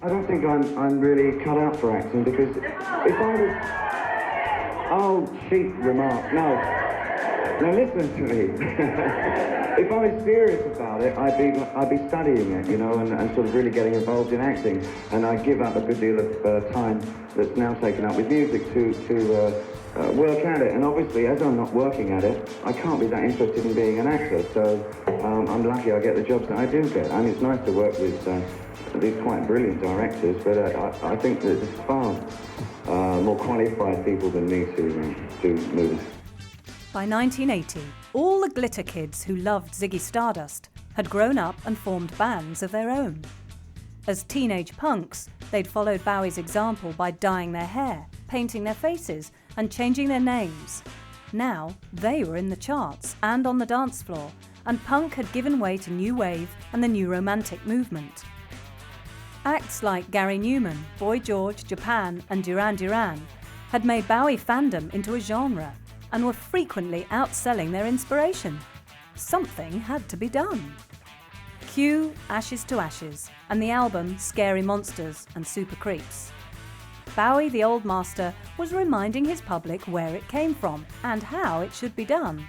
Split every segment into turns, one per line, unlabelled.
I don't think I'm really cut out for acting, because if I was... Oh, cheap remark. No. Now listen to me. If I was serious about it, I'd be studying it, you know, and sort of really getting involved in acting. And I give up a good deal of time that's now taken up with music to work at it. And obviously, as I'm not working at it, I can't be that interested in being an actor. So I'm lucky I get the jobs that I do get. I mean, it's nice to work with these quite brilliant directors, but I think that there's far more qualified people than me to do movies.
By 1980, all the glitter kids who loved Ziggy Stardust had grown up and formed bands of their own. As teenage punks, they'd followed Bowie's example by dyeing their hair, painting their faces, and changing their names. Now, they were in the charts and on the dance floor, and punk had given way to new wave and the new romantic movement. Acts like Gary Newman, Boy George, Japan, and Duran Duran had made Bowie fandom into a genre, and were frequently outselling their inspiration. Something had to be done. Cue Ashes to Ashes and the album Scary Monsters and Super Creeps. Bowie, the old master, was reminding his public where it came from and how it should be done.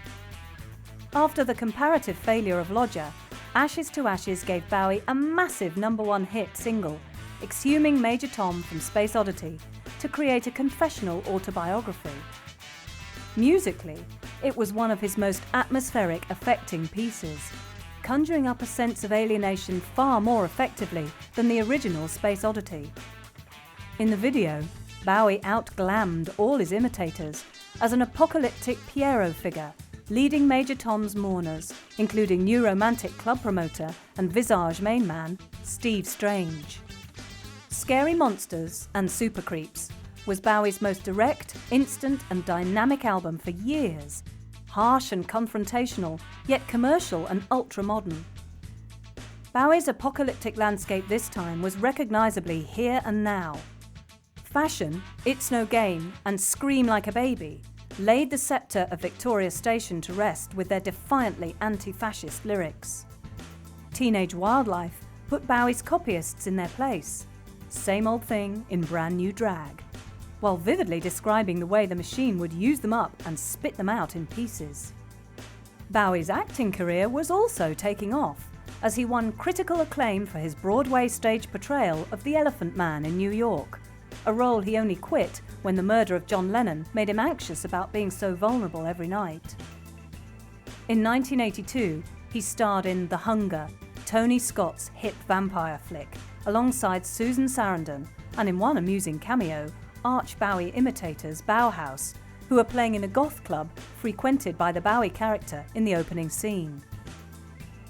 After the comparative failure of Lodger, Ashes to Ashes gave Bowie a massive #1 hit single, exhuming Major Tom from Space Oddity to create a confessional autobiography. Musically, it was one of his most atmospheric, affecting pieces, conjuring up a sense of alienation far more effectively than the original Space Oddity. In the video, Bowie outglammed all his imitators as an apocalyptic Pierrot figure, leading Major Tom's mourners, including new romantic club promoter and Visage main man, Steve Strange. Scary Monsters and Super Creeps was Bowie's most direct, instant and dynamic album for years. Harsh and confrontational, yet commercial and ultra-modern. Bowie's apocalyptic landscape this time was recognisably here and now. Fashion, It's No Game and Scream Like a Baby laid the sceptre of Victoria Station to rest with their defiantly anti-fascist lyrics. Teenage Wildlife put Bowie's copyists in their place. Same old thing in brand new drag, while vividly describing the way the machine would use them up and spit them out in pieces. Bowie's acting career was also taking off, as he won critical acclaim for his Broadway stage portrayal of the Elephant Man in New York, a role he only quit when the murder of John Lennon made him anxious about being so vulnerable every night. In 1982, he starred in The Hunger, Tony Scott's hit vampire flick, alongside Susan Sarandon, and in one amusing cameo, arch Bowie imitators Bauhaus, who are playing in a goth club frequented by the Bowie character in the opening scene.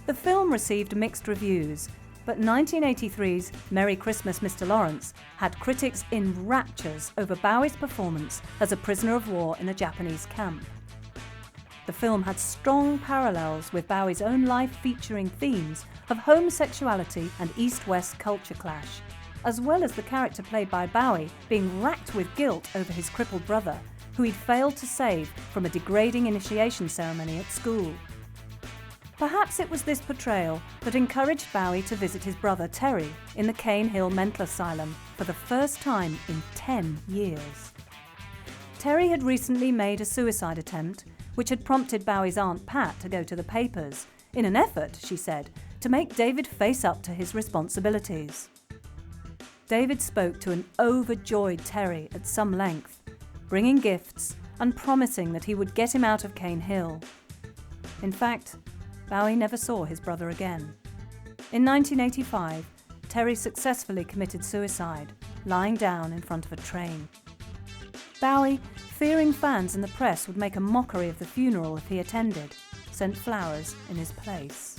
The film received mixed reviews, but 1983's Merry Christmas, Mr. Lawrence had critics in raptures over Bowie's performance as a prisoner of war in a Japanese camp. The film had strong parallels with Bowie's own life, featuring themes of homosexuality and East-West culture clash, as well as the character played by Bowie being racked with guilt over his crippled brother, who he'd failed to save from a degrading initiation ceremony at school. Perhaps it was this portrayal that encouraged Bowie to visit his brother Terry in the Cane Hill Mental Asylum for the first time in 10 years. Terry had recently made a suicide attempt, which had prompted Bowie's Aunt Pat to go to the papers, in an effort, she said, to make David face up to his responsibilities. David spoke to an overjoyed Terry at some length, bringing gifts and promising that he would get him out of Cane Hill. In fact, Bowie never saw his brother again. In 1985, Terry successfully committed suicide, lying down in front of a train. Bowie, fearing fans and the press would make a mockery of the funeral if he attended, sent flowers in his place.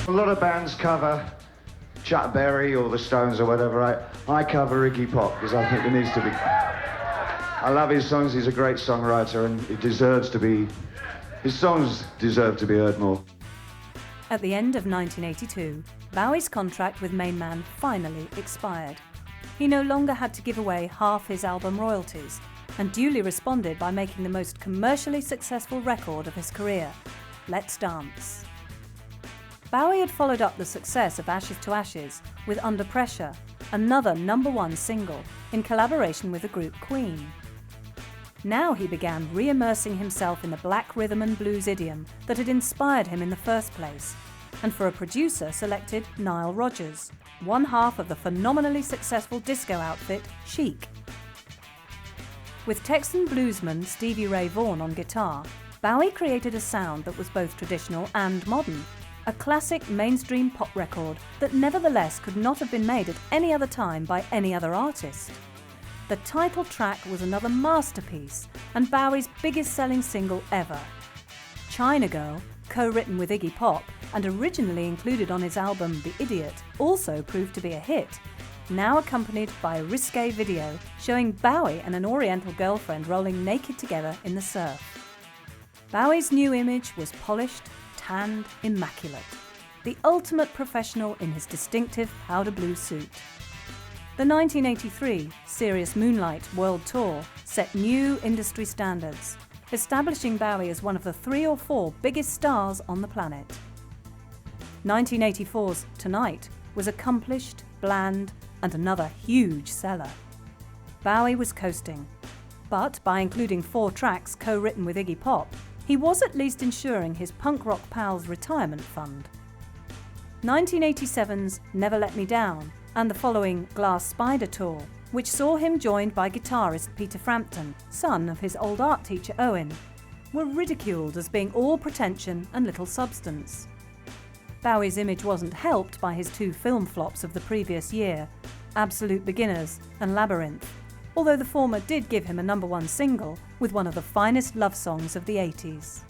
A lot of bands cover Chuck Berry or the Stones or whatever. I cover Iggy Pop because I think there needs to be... I love his songs, he's a great songwriter and he deserves to be... His songs deserve to be heard more.
At the end of 1982, Bowie's contract with Main Man finally expired. He no longer had to give away half his album royalties, and duly responded by making the most commercially successful record of his career, Let's Dance. Bowie had followed up the success of Ashes to Ashes with Under Pressure, another #1 single, in collaboration with the group Queen. Now he began re-immersing himself in the black rhythm and blues idiom that had inspired him in the first place, and for a producer selected Nile Rodgers, one half of the phenomenally successful disco outfit Chic. With Texan bluesman Stevie Ray Vaughan on guitar, Bowie created a sound that was both traditional and modern, a classic mainstream pop record that nevertheless could not have been made at any other time by any other artist. The title track was another masterpiece and Bowie's biggest selling single ever. China Girl, co-written with Iggy Pop and originally included on his album The Idiot, also proved to be a hit, now accompanied by a risque video showing Bowie and an Oriental girlfriend rolling naked together in the surf. Bowie's new image was polished, tanned, immaculate, the ultimate professional in his distinctive powder blue suit. The 1983 Serious Moonlight World Tour set new industry standards, establishing Bowie as one of the 3 or 4 biggest stars on the planet. 1984's Tonight was accomplished, bland, and another huge seller. Bowie was coasting, but by including 4 tracks co-written with Iggy Pop, he was at least ensuring his punk rock pals' retirement fund. 1987's Never Let Me Down and the following Glass Spider tour, which saw him joined by guitarist Peter Frampton, son of his old art teacher Owen, were ridiculed as being all pretension and little substance. Bowie's image wasn't helped by his 2 film flops of the previous year, Absolute Beginners and Labyrinth, although the former did give him a #1 single with one of the finest love songs of the 80s.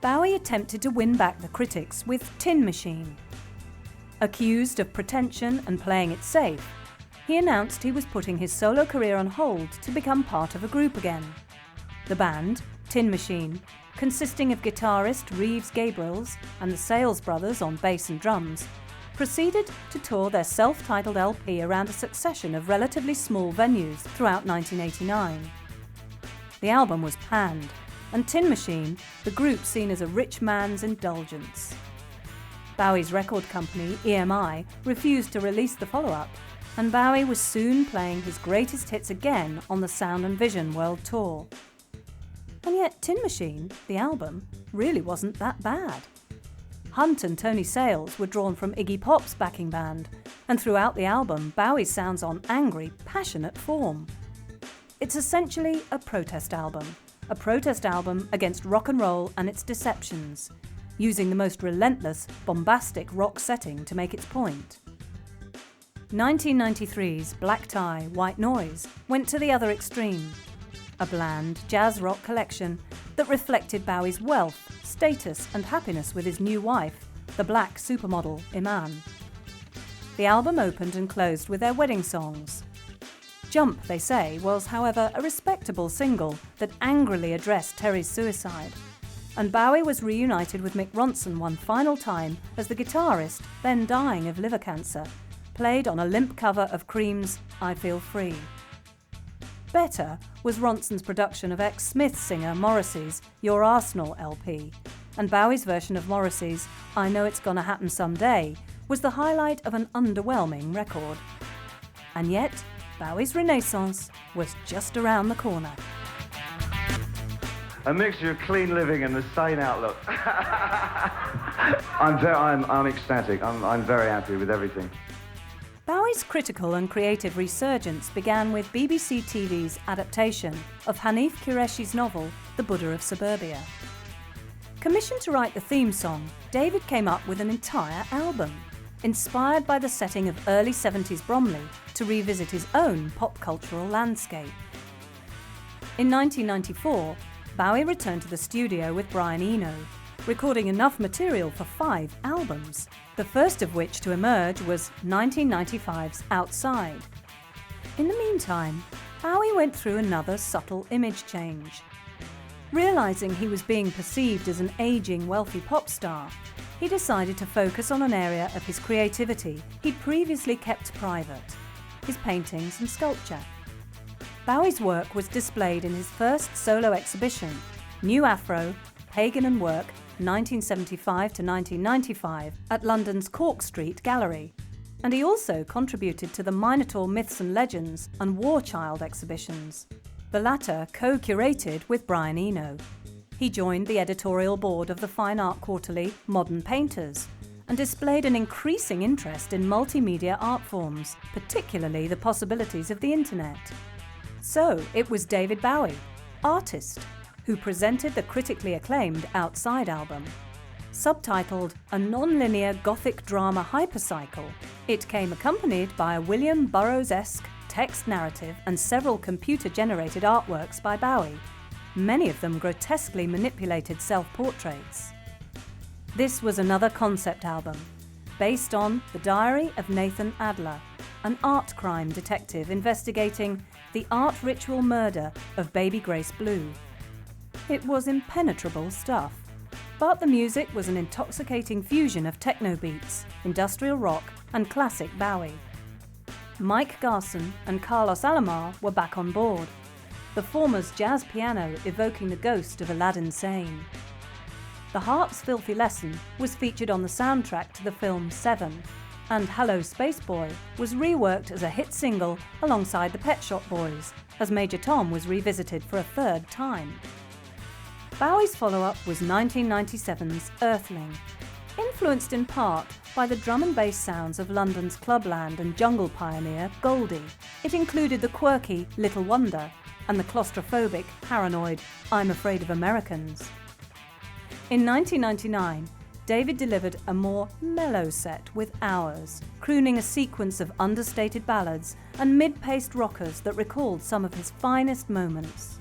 Bowie attempted to win back the critics with Tin Machine. Accused of pretension and playing it safe, he announced he was putting his solo career on hold to become part of a group again. The band, Tin Machine, consisting of guitarist Reeves Gabriels and the Sales Brothers on bass and drums, proceeded to tour their self-titled LP around a succession of relatively small venues throughout 1989. The album was panned, and Tin Machine, the group seen as a rich man's indulgence. Bowie's record company, EMI, refused to release the follow-up, and Bowie was soon playing his greatest hits again on the Sound and Vision World Tour. And yet Tin Machine, the album, really wasn't that bad. Hunt and Tony Sales were drawn from Iggy Pop's backing band, and throughout the album, Bowie sounds on angry, passionate form. It's essentially a protest album against rock and roll and its deceptions, using the most relentless, bombastic rock setting to make its point. 1993's Black Tie, White Noise went to the other extreme, a bland jazz rock collection that reflected Bowie's wealth, status and happiness with his new wife, the black supermodel Iman. The album opened and closed with their wedding songs. Jump, they say, was, however, a respectable single that angrily addressed Terry's suicide, and Bowie was reunited with Mick Ronson one final time as the guitarist, then dying of liver cancer, played on a limp cover of Cream's I Feel Free. Better was Ronson's production of ex-Smith singer Morrissey's Your Arsenal LP, and Bowie's version of Morrissey's I Know It's Gonna Happen Someday was the highlight of an underwhelming record. And yet, Bowie's renaissance was just around the corner.
A mixture of clean living and the sane outlook. I'm ecstatic. I'm very happy with everything.
Bowie's critical and creative resurgence began with BBC TV's adaptation of Hanif Qureshi's novel The Buddha of Suburbia. Commissioned to write the theme song, David came up with an entire album, inspired by the setting of early 70s Bromley to revisit his own pop cultural landscape. In 1994, Bowie returned to the studio with Brian Eno, recording enough material for 5 albums, the first of which to emerge was 1995's Outside. In the meantime, Bowie went through another subtle image change. Realising he was being perceived as an ageing wealthy pop star, he decided to focus on an area of his creativity he'd previously kept private: his paintings and sculpture. Bowie's work was displayed in his first solo exhibition, New Afro, Pagan and Work, 1975 to 1995, at London's Cork Street Gallery, and he also contributed to the Minotaur Myths and Legends and War Child exhibitions, the latter co-curated with Brian Eno. He joined the editorial board of the fine art quarterly Modern Painters and displayed an increasing interest in multimedia art forms, particularly the possibilities of the internet. So it was David Bowie, artist, who presented the critically acclaimed Outside album. Subtitled A Non-Linear Gothic Drama Hypercycle, it came accompanied by a William Burroughs-esque text narrative and several computer-generated artworks by Bowie, many of them grotesquely manipulated self-portraits. This was another concept album, based on The Diary of Nathan Adler, an art crime detective investigating the art ritual murder of baby Grace Blue. It was impenetrable stuff, but the music was an intoxicating fusion of techno beats, industrial rock, and classic Bowie. Mike Garson and Carlos Alomar were back on board, the former's jazz piano evoking the ghost of Aladdin Sane. The Harp's Filthy Lesson was featured on the soundtrack to the film Seven, and Hello Space Boy was reworked as a hit single alongside the Pet Shop Boys, as Major Tom was revisited for a third time. Bowie's follow-up was 1997's Earthling, influenced in part by the drum and bass sounds of London's clubland and jungle pioneer Goldie. It included the quirky Little Wonder and the claustrophobic, paranoid I'm Afraid of Americans. In 1999, David delivered a more mellow set with Hours, crooning a sequence of understated ballads and mid-paced rockers that recalled some of his finest moments.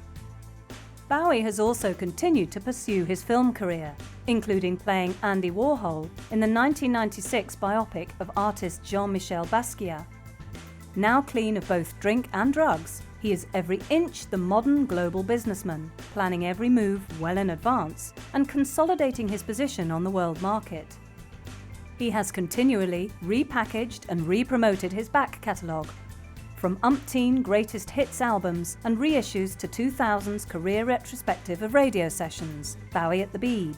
Bowie has also continued to pursue his film career, including playing Andy Warhol in the 1996 biopic of artist Jean-Michel Basquiat. Now clean of both drink and drugs, he is every inch the modern global businessman, planning every move well in advance and consolidating his position on the world market. He has continually repackaged and re-promoted his back catalogue, from umpteen greatest hits albums and reissues to 2000's career retrospective of radio sessions, Bowie at the Beeb.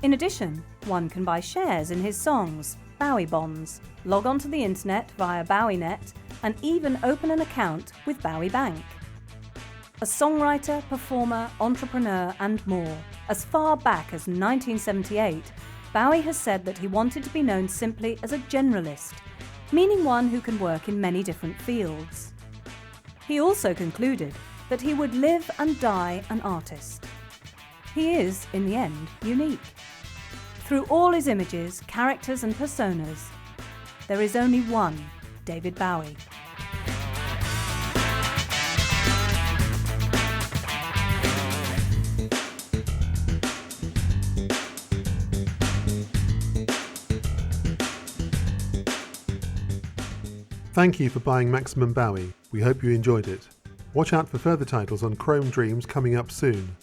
In addition, one can buy shares in his songs, Bowie Bonds, log onto the internet via BowieNet, and even open an account with Bowie Bank. A songwriter, performer, entrepreneur, and more, as far back as 1978, Bowie has said that he wanted to be known simply as a generalist, meaning one who can work in many different fields. He also concluded that he would live and die an artist. He is, in the end, unique. Through all his images, characters and personas, there is only one David Bowie.
Thank you for buying Maximum Bowie. We hope you enjoyed it. Watch out for further titles on Chrome Dreams coming up soon.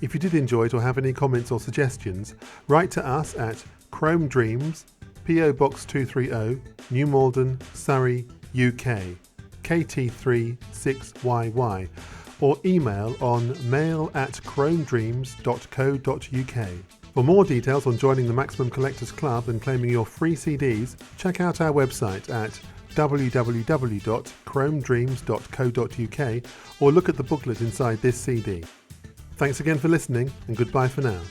If you did enjoy it or have any comments or suggestions, write to us at Chrome Dreams, PO Box 230, New Malden, Surrey, UK, KT3 6YY, or email on mail@chromedreams.co.uk. For more details on joining the Maximum Collectors Club and claiming your free CDs, check out our website at www.chromedreams.co.uk or look at the booklet inside this CD. Thanks again for listening, and goodbye for now.